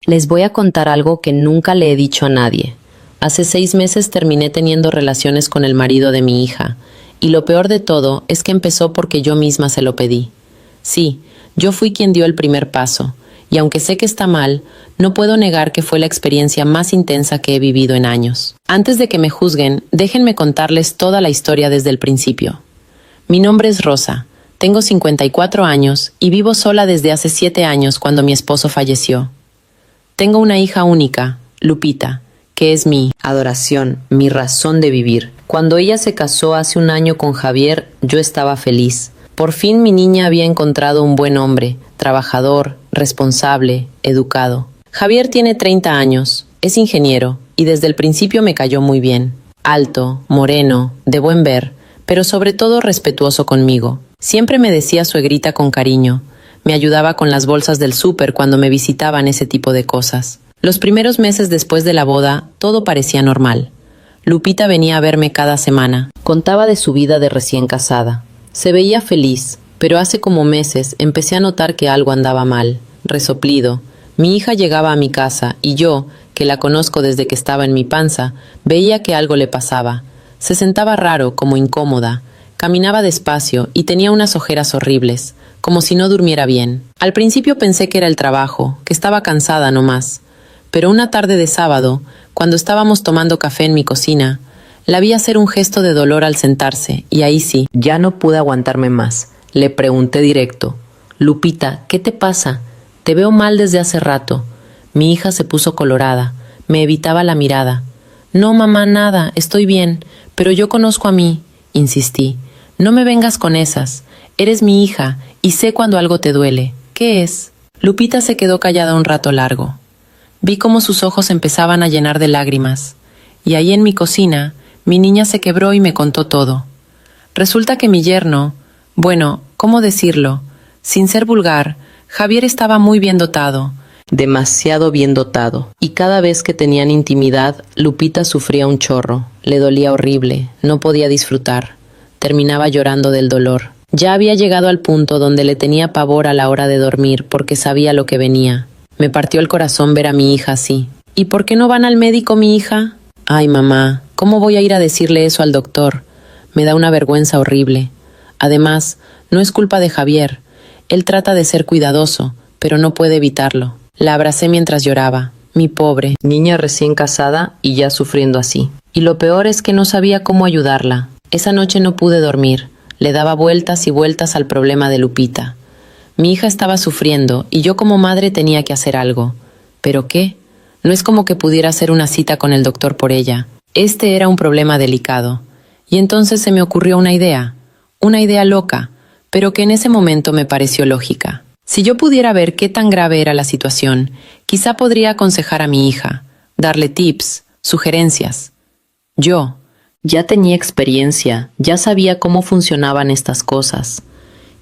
Les voy a contar algo que nunca le he dicho a nadie. Hace 6 meses terminé teniendo relaciones con el marido de mi hija, y lo peor de todo es que empezó porque yo misma se lo pedí. Sí, yo fui quien dio el primer paso, y aunque sé que está mal, no puedo negar que fue la experiencia más intensa que he vivido en años. Antes de que me juzguen, déjenme contarles toda la historia desde el principio. Mi nombre es Rosa, tengo 54 años y vivo sola desde hace 7 años cuando mi esposo falleció. Tengo una hija única, Lupita, que es mi adoración, mi razón de vivir. Cuando ella se casó hace un año con Javier, yo estaba feliz. Por fin mi niña había encontrado un buen hombre, trabajador, responsable, educado. Javier tiene 30 años, es ingeniero y desde el principio me cayó muy bien. Alto, moreno, de buen ver, pero sobre todo respetuoso conmigo. Siempre me decía suegrita con cariño. Me ayudaba con las bolsas del súper cuando me visitaban ese tipo de cosas. Los primeros meses después de la boda, todo parecía normal. Lupita venía a verme cada semana. Contaba de su vida de recién casada. Se veía feliz, pero hace como meses empecé a notar que algo andaba mal. Resoplido. Mi hija llegaba a mi casa y yo, que la conozco desde que estaba en mi panza, veía que algo le pasaba. Se sentaba raro, como incómoda. Caminaba despacio y tenía unas ojeras horribles, como si no durmiera bien. Al principio pensé que era el trabajo, que estaba cansada nomás. Pero una tarde de sábado, cuando estábamos tomando café en mi cocina, la vi hacer un gesto de dolor al sentarse, y ahí sí, ya no pude aguantarme más. Le pregunté directo: Lupita, ¿qué te pasa? Te veo mal desde hace rato. Mi hija se puso colorada, me evitaba la mirada. No, mamá, nada, estoy bien, pero yo conozco a mí, insistí. No me vengas con esas. Eres mi hija y sé cuando algo te duele. ¿Qué es? Lupita se quedó callada un rato largo. Vi cómo sus ojos empezaban a llenar de lágrimas. Y ahí en mi cocina, mi niña se quebró y me contó todo. Resulta que mi yerno, bueno, ¿cómo decirlo? Sin ser vulgar, Javier estaba muy bien dotado. Demasiado bien dotado. Y cada vez que tenían intimidad, Lupita sufría un chorro. Le dolía horrible, no podía disfrutar. Terminaba llorando del dolor. Ya había llegado al punto donde le tenía pavor a la hora de dormir porque sabía lo que venía. Me partió el corazón ver a mi hija así. ¿Y por qué no van al médico, mi hija? Ay, mamá, ¿cómo voy a ir a decirle eso al doctor? Me da una vergüenza horrible. Además, no es culpa de Javier. Él trata de ser cuidadoso, pero no puede evitarlo. La abracé mientras lloraba. Mi pobre niña recién casada y ya sufriendo así. Y lo peor es que no sabía cómo ayudarla. Esa noche no pude dormir. Le daba vueltas y vueltas al problema de Lupita. Mi hija estaba sufriendo y yo como madre tenía que hacer algo. ¿Pero qué? No es como que pudiera hacer una cita con el doctor por ella. Este era un problema delicado. Y entonces se me ocurrió una idea loca, pero que en ese momento me pareció lógica. Si yo pudiera ver qué tan grave era la situación, quizá podría aconsejar a mi hija, darle tips, sugerencias. Yo ya tenía experiencia, ya sabía cómo funcionaban estas cosas.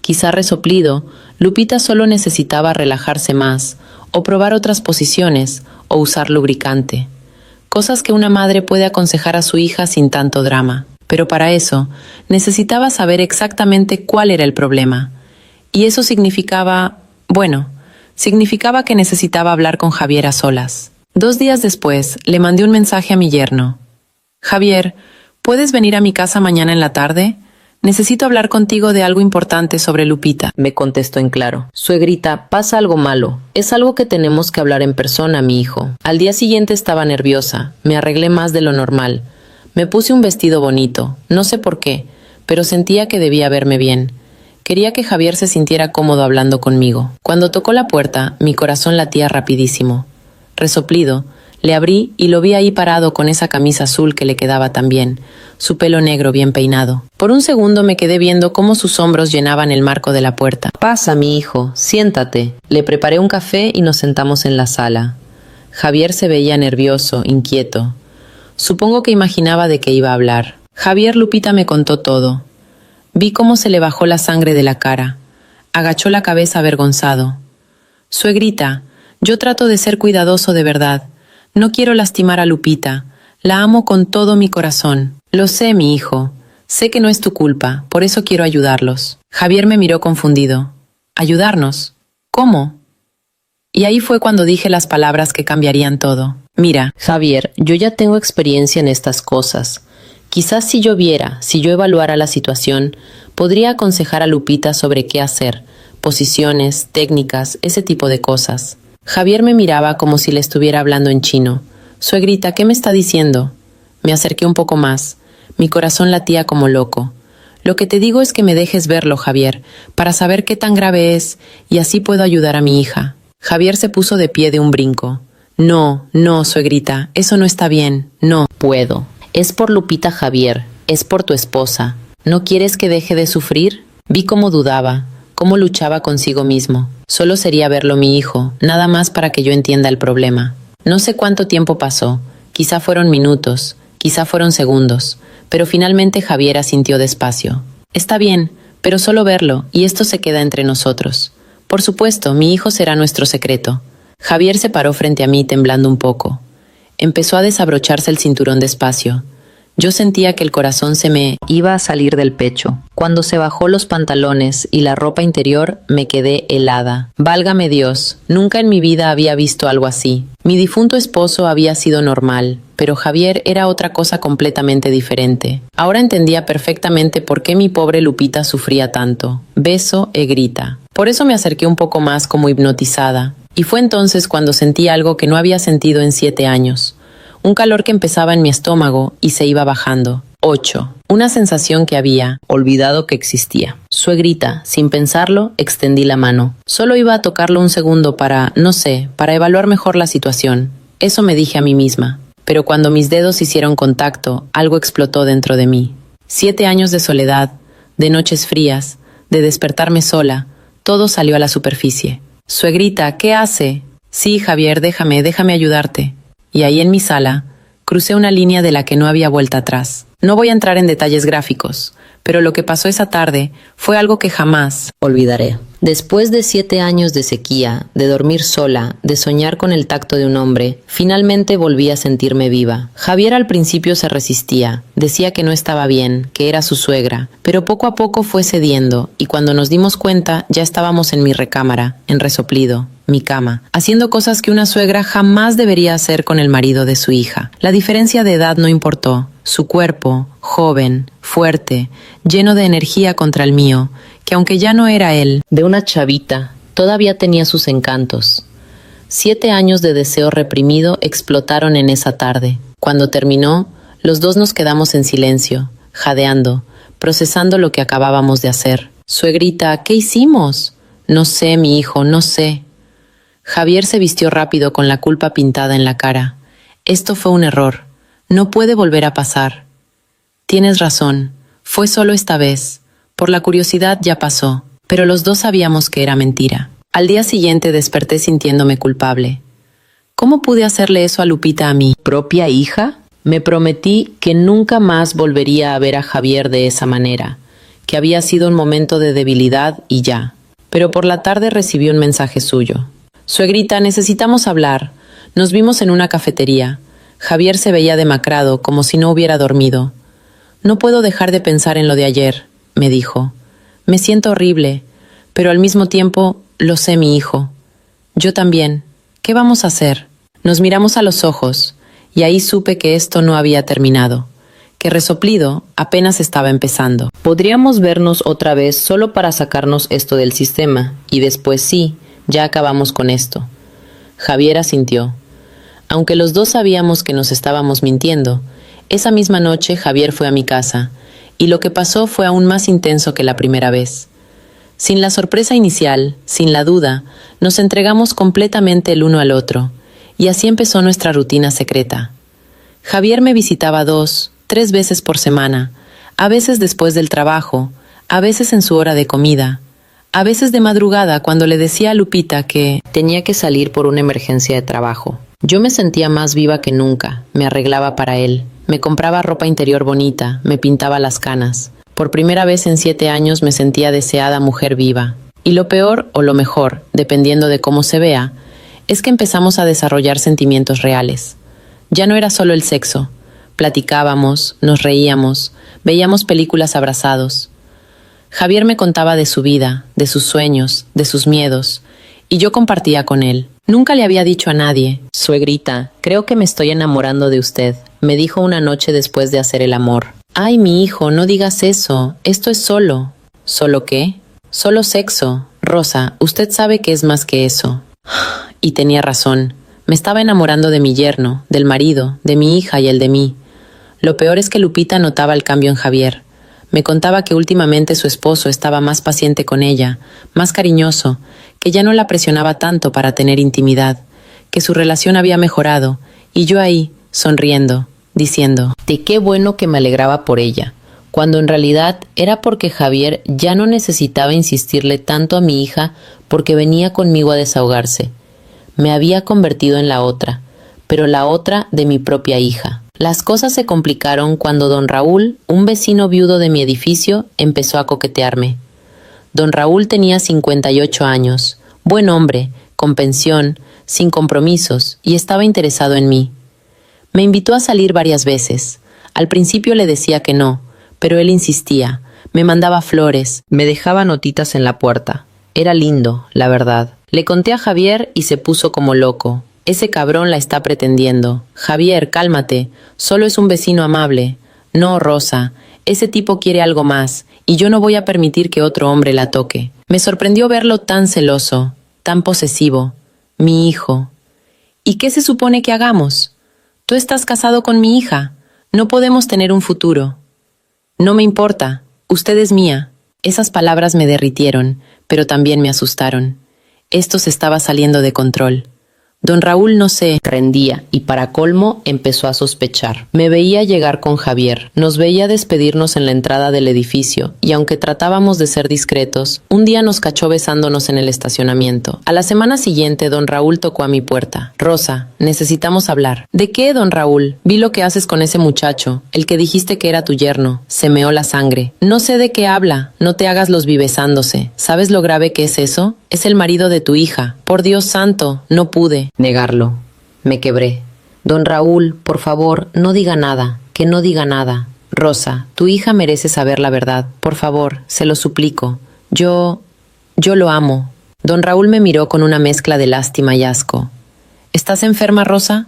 Quizá resoplido, Lupita solo necesitaba relajarse más, o probar otras posiciones, o usar lubricante. Cosas que una madre puede aconsejar a su hija sin tanto drama. Pero para eso, necesitaba saber exactamente cuál era el problema. Y eso significaba que necesitaba hablar con Javier a solas. 2 días después, le mandé un mensaje a mi yerno. Javier, ¿puedes venir a mi casa mañana en la tarde? Necesito hablar contigo de algo importante sobre Lupita. Me contestó en claro. Suegrita, pasa algo malo. Es algo que tenemos que hablar en persona, mi hijo. Al día siguiente estaba nerviosa. Me arreglé más de lo normal. Me puse un vestido bonito. No sé por qué, pero sentía que debía verme bien. Quería que Javier se sintiera cómodo hablando conmigo. Cuando tocó la puerta, mi corazón latía rapidísimo. Resoplido, le abrí y lo vi ahí parado con esa camisa azul que le quedaba tan bien, su pelo negro bien peinado. Por un segundo me quedé viendo cómo sus hombros llenaban el marco de la puerta. Pasa, mi hijo, siéntate. Le preparé un café y nos sentamos en la sala. Javier se veía nervioso, inquieto. Supongo que imaginaba de qué iba a hablar. Javier, Lupita me contó todo. Vi cómo se le bajó la sangre de la cara. Agachó la cabeza avergonzado. Suegrita, yo trato de ser cuidadoso de verdad. No quiero lastimar a Lupita. La amo con todo mi corazón. Lo sé, mi hijo. Sé que no es tu culpa, por eso quiero ayudarlos. Javier me miró confundido. ¿Ayudarnos? ¿Cómo? Y ahí fue cuando dije las palabras que cambiarían todo. Mira, Javier, yo ya tengo experiencia en estas cosas. Quizás si yo viera, si yo evaluara la situación, podría aconsejar a Lupita sobre qué hacer, posiciones, técnicas, ese tipo de cosas. Javier me miraba como si le estuviera hablando en chino. Suegrita, ¿qué me está diciendo? Me acerqué un poco más. Mi corazón latía como loco. Lo que te digo es que me dejes verlo, Javier, para saber qué tan grave es, y así puedo ayudar a mi hija. Javier se puso de pie de un brinco. No, no, suegrita, eso no está bien, no. Puedo. Es por Lupita, Javier, es por tu esposa. ¿No quieres que deje de sufrir? Vi cómo dudaba, cómo luchaba consigo mismo. Solo sería verlo mi hijo, nada más para que yo entienda el problema. No sé cuánto tiempo pasó, quizá fueron minutos, quizá fueron segundos, pero finalmente Javier asintió despacio. Está bien, pero solo verlo, y esto se queda entre nosotros. Por supuesto, mi hijo será nuestro secreto. Javier se paró frente a mí temblando un poco. Empezó a desabrocharse el cinturón despacio. Yo sentía que el corazón se me iba a salir del pecho. Cuando se bajó los pantalones y la ropa interior, me quedé helada. Válgame Dios, nunca en mi vida había visto algo así. Mi difunto esposo había sido normal, pero Javier era otra cosa completamente diferente. Ahora entendía perfectamente por qué mi pobre Lupita sufría tanto. Beso e grita. Por eso me acerqué un poco más como hipnotizada. Y fue entonces cuando sentí algo que no había sentido en 7 años. Un calor que empezaba en mi estómago y se iba bajando. 8. Una sensación que había olvidado que existía. Suegrita, sin pensarlo, extendí la mano. Solo iba a tocarlo un segundo para, no sé, para evaluar mejor la situación. Eso me dije a mí misma. Pero cuando mis dedos hicieron contacto, algo explotó dentro de mí. 7 años de soledad, de noches frías, de despertarme sola, todo salió a la superficie. Suegrita, ¿qué hace? Sí, Javier, déjame ayudarte. Y ahí en mi sala, crucé una línea de la que no había vuelta atrás. No voy a entrar en detalles gráficos, pero lo que pasó esa tarde fue algo que jamás olvidaré. Después de 7 años de sequía, de dormir sola, de soñar con el tacto de un hombre, finalmente volví a sentirme viva. Javier al principio se resistía, decía que no estaba bien, que era su suegra, pero poco a poco fue cediendo, y cuando nos dimos cuenta ya estábamos en mi recámara, en resoplido, mi cama, haciendo cosas que una suegra jamás debería hacer con el marido de su hija. La diferencia de edad no importó. Su cuerpo, joven, fuerte, lleno de energía contra el mío, que aunque ya no era él, de una chavita, todavía tenía sus encantos. 7 años de deseo reprimido explotaron en esa tarde. Cuando terminó, los dos nos quedamos en silencio, jadeando, procesando lo que acabábamos de hacer. Suegrita, ¿qué hicimos? No sé, mi hijo, no sé. Javier se vistió rápido con la culpa pintada en la cara. Esto fue un error. No puede volver a pasar. Tienes razón. Fue solo esta vez. Por la curiosidad ya pasó. Pero los dos sabíamos que era mentira. Al día siguiente desperté sintiéndome culpable. ¿Cómo pude hacerle eso a Lupita, a mi propia hija? Me prometí que nunca más volvería a ver a Javier de esa manera, que había sido un momento de debilidad y ya. Pero por la tarde recibí un mensaje suyo. Suegrita, necesitamos hablar. Nos vimos en una cafetería. Javier se veía demacrado, como si no hubiera dormido. No puedo dejar de pensar en lo de ayer, me dijo. Me siento horrible, pero al mismo tiempo lo sé, mi hijo. Yo también. ¿Qué vamos a hacer? Nos miramos a los ojos, y ahí supe que esto no había terminado, que Resoplido apenas estaba empezando. Podríamos vernos otra vez solo para sacarnos esto del sistema, y después sí, ya acabamos con esto. Javier asintió. Aunque los dos sabíamos que nos estábamos mintiendo, esa misma noche Javier fue a mi casa, y lo que pasó fue aún más intenso que la primera vez. Sin la sorpresa inicial, sin la duda, nos entregamos completamente el uno al otro, y así empezó nuestra rutina secreta. Javier me visitaba 2, 3 veces por semana, a veces después del trabajo, a veces en su hora de comida, a veces de madrugada cuando le decía a Lupita que tenía que salir por una emergencia de trabajo. Yo me sentía más viva que nunca, me arreglaba para él, me compraba ropa interior bonita, me pintaba las canas. Por primera vez en 7 años me sentía deseada mujer viva. Y lo peor o lo mejor, dependiendo de cómo se vea, es que empezamos a desarrollar sentimientos reales. Ya no era solo el sexo. Platicábamos, nos reíamos, veíamos películas abrazados. Javier me contaba de su vida, de sus sueños, de sus miedos, y yo compartía con él. Nunca le había dicho a nadie. Suegrita, creo que me estoy enamorando de usted, me dijo una noche después de hacer el amor. Ay, mi hijo, no digas eso. Esto es solo. ¿Solo qué? Solo sexo. Rosa, usted sabe que es más que eso. Y tenía razón. Me estaba enamorando de mi yerno, del marido, de mi hija y el de mí. Lo peor es que Lupita notaba el cambio en Javier. Me contaba que últimamente su esposo estaba más paciente con ella, más cariñoso, que ya no la presionaba tanto para tener intimidad, que su relación había mejorado, y yo ahí, sonriendo, diciendo, de qué bueno que me alegraba por ella, cuando en realidad era porque Javier ya no necesitaba insistirle tanto a mi hija porque venía conmigo a desahogarse. Me había convertido en la otra, pero la otra de mi propia hija. Las cosas se complicaron cuando don Raúl, un vecino viudo de mi edificio, empezó a coquetearme. Don Raúl tenía 58 años, buen hombre, con pensión, sin compromisos, y estaba interesado en mí. Me invitó a salir varias veces. Al principio le decía que no, pero él insistía, me mandaba flores, me dejaba notitas en la puerta. Era lindo, la verdad. Le conté a Javier y se puso como loco. Ese cabrón la está pretendiendo. Javier, cálmate. Solo es un vecino amable. No, Rosa. Ese tipo quiere algo más, y yo no voy a permitir que otro hombre la toque. Me sorprendió verlo tan celoso, tan posesivo. Mi hijo. ¿Y qué se supone que hagamos? Tú estás casado con mi hija. No podemos tener un futuro. No me importa. Usted es mía. Esas palabras me derritieron, pero también me asustaron. Esto se estaba saliendo de control. Don Raúl no se rendía y para colmo empezó a sospechar. Me veía llegar con Javier, nos veía despedirnos en la entrada del edificio y aunque tratábamos de ser discretos, un día nos cachó besándonos en el estacionamiento. A la semana siguiente don Raúl tocó a mi puerta. Rosa, necesitamos hablar. ¿De qué, don Raúl? Vi lo que haces con ese muchacho, el que dijiste que era tu yerno. Se meó la sangre. No sé de qué habla, no te hagas los vivesándose. ¿Sabes lo grave que es eso? Es el marido de tu hija. Por Dios santo, no pude negarlo. Me quebré. Don Raúl, por favor, no diga nada, que no diga nada. Rosa, tu hija merece saber la verdad. Por favor, se lo suplico. Yo lo amo. Don Raúl me miró con una mezcla de lástima y asco. ¿Estás enferma, Rosa?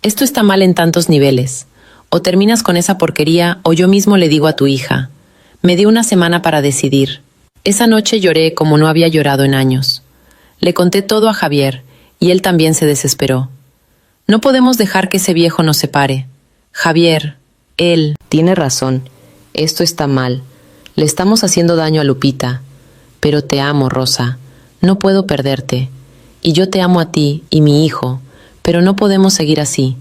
Esto está mal en tantos niveles. O terminas con esa porquería o yo mismo le digo a tu hija. Me dio una semana para decidir. Esa noche lloré como no había llorado en años. Le conté todo a Javier y él también se desesperó. No podemos dejar que ese viejo nos separe. Javier, él... Tiene razón. Esto está mal. Le estamos haciendo daño a Lupita. Pero te amo, Rosa. No puedo perderte. Y yo te amo a ti y mi hijo. Pero no podemos seguir así.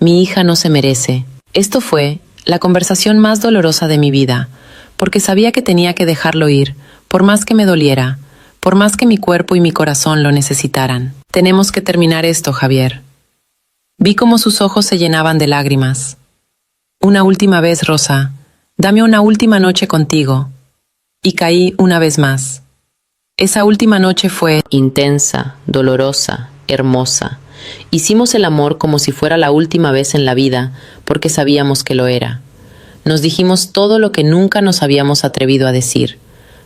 Mi hija no se merece. Esto fue la conversación más dolorosa de mi vida, porque sabía que tenía que dejarlo ir, por más que me doliera, por más que mi cuerpo y mi corazón lo necesitaran. Tenemos que terminar esto, Javier. Vi cómo sus ojos se llenaban de lágrimas. Una última vez, Rosa. Dame una última noche contigo. Y caí una vez más. Esa última noche fue intensa, dolorosa, hermosa. Hicimos el amor como si fuera la última vez en la vida, porque sabíamos que lo era. Nos dijimos todo lo que nunca nos habíamos atrevido a decir.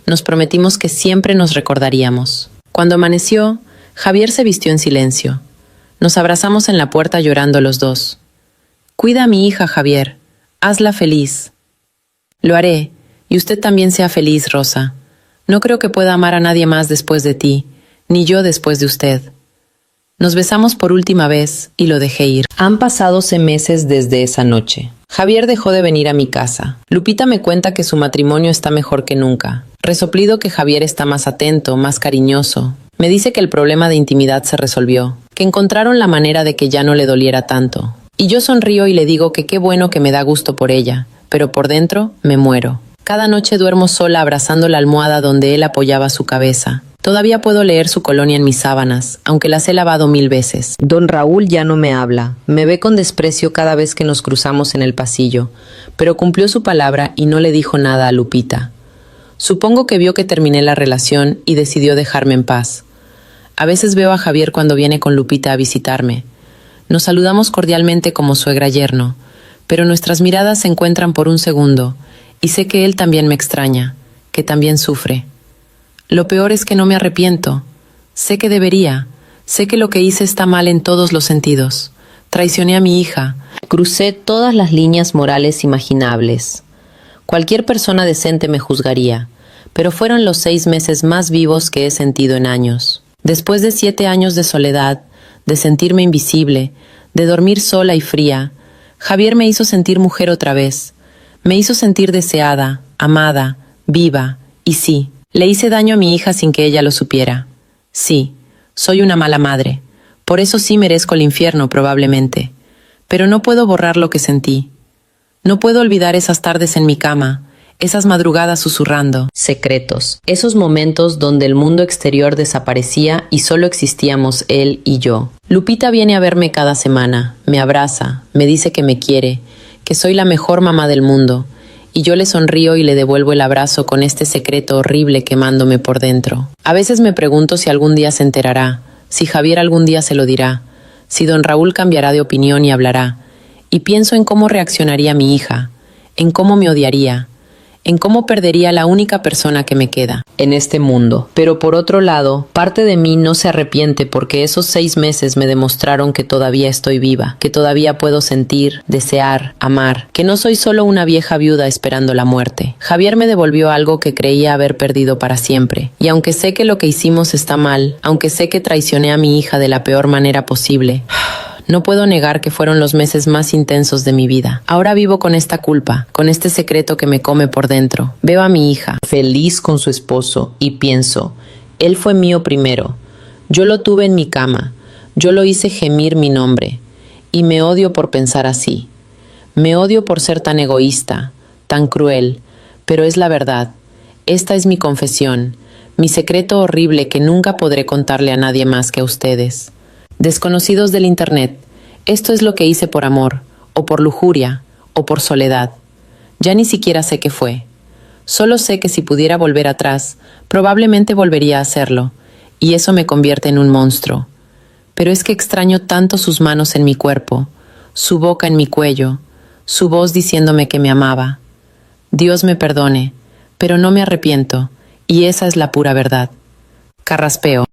Nos prometimos que siempre nos recordaríamos. Cuando amaneció, Javier se vistió en silencio. Nos abrazamos en la puerta llorando los dos. Cuida a mi hija, Javier. Hazla feliz. Lo haré, y usted también sea feliz, Rosa. No creo que pueda amar a nadie más después de ti, ni yo después de usted. Nos besamos por última vez y lo dejé ir. Han pasado meses desde esa noche. Javier dejó de venir a mi casa. Lupita me cuenta que su matrimonio está mejor que nunca. Resoplido que Javier está más atento, más cariñoso. Me dice que el problema de intimidad se resolvió, que encontraron la manera de que ya no le doliera tanto. Y yo sonrío y le digo que qué bueno, que me da gusto por ella, pero por dentro me muero. Cada noche duermo sola abrazando la almohada donde él apoyaba su cabeza. Todavía puedo leer su colonia en mis sábanas, aunque las he lavado 1000 veces. Don Raúl ya no me habla. Me ve con desprecio cada vez que nos cruzamos en el pasillo, pero cumplió su palabra y no le dijo nada a Lupita. Supongo que vio que terminé la relación y decidió dejarme en paz. A veces veo a Javier cuando viene con Lupita a visitarme. Nos saludamos cordialmente como suegra-yerno, pero nuestras miradas se encuentran por un segundo, y sé que él también me extraña, que también sufre. Lo peor es que no me arrepiento. Sé que debería. Sé que lo que hice está mal en todos los sentidos. Traicioné a mi hija. Crucé todas las líneas morales imaginables. Cualquier persona decente me juzgaría, pero fueron los 6 meses más vivos que he sentido en años. Después de 7 años de soledad, de sentirme invisible, de dormir sola y fría, Javier me hizo sentir mujer otra vez. Me hizo sentir deseada, amada, viva, y sí, le hice daño a mi hija sin que ella lo supiera. Sí, soy una mala madre. Por eso sí merezco el infierno, probablemente. Pero no puedo borrar lo que sentí. No puedo olvidar esas tardes en mi cama, esas madrugadas susurrando. Secretos. Esos momentos donde el mundo exterior desaparecía y solo existíamos él y yo. Lupita viene a verme cada semana, me abraza, me dice que me quiere, que soy la mejor mamá del mundo, y yo le sonrío y le devuelvo el abrazo con este secreto horrible quemándome por dentro. A veces me pregunto si algún día se enterará, si Javier algún día se lo dirá, si don Raúl cambiará de opinión y hablará, y pienso en cómo reaccionaría mi hija, en cómo me odiaría, en cómo perdería la única persona que me queda en este mundo. Pero por otro lado, parte de mí no se arrepiente porque esos 6 meses me demostraron que todavía estoy viva, que todavía puedo sentir, desear, amar, que no soy solo una vieja viuda esperando la muerte. Javier me devolvió algo que creía haber perdido para siempre. Y aunque sé que lo que hicimos está mal, aunque sé que traicioné a mi hija de la peor manera posible, no puedo negar que fueron los meses más intensos de mi vida. Ahora vivo con esta culpa, con este secreto que me come por dentro. Veo a mi hija, feliz con su esposo, y pienso, él fue mío primero. Yo lo tuve en mi cama, yo lo hice gemir mi nombre. Y me odio por pensar así. Me odio por ser tan egoísta, tan cruel, pero es la verdad. Esta es mi confesión, mi secreto horrible que nunca podré contarle a nadie más que a ustedes. Desconocidos del internet, esto es lo que hice por amor, o por lujuria, o por soledad. Ya ni siquiera sé qué fue. Solo sé que si pudiera volver atrás, probablemente volvería a hacerlo, y eso me convierte en un monstruo. Pero es que extraño tanto sus manos en mi cuerpo, su boca en mi cuello, su voz diciéndome que me amaba. Dios me perdone, pero no me arrepiento, y esa es la pura verdad. Carraspeo.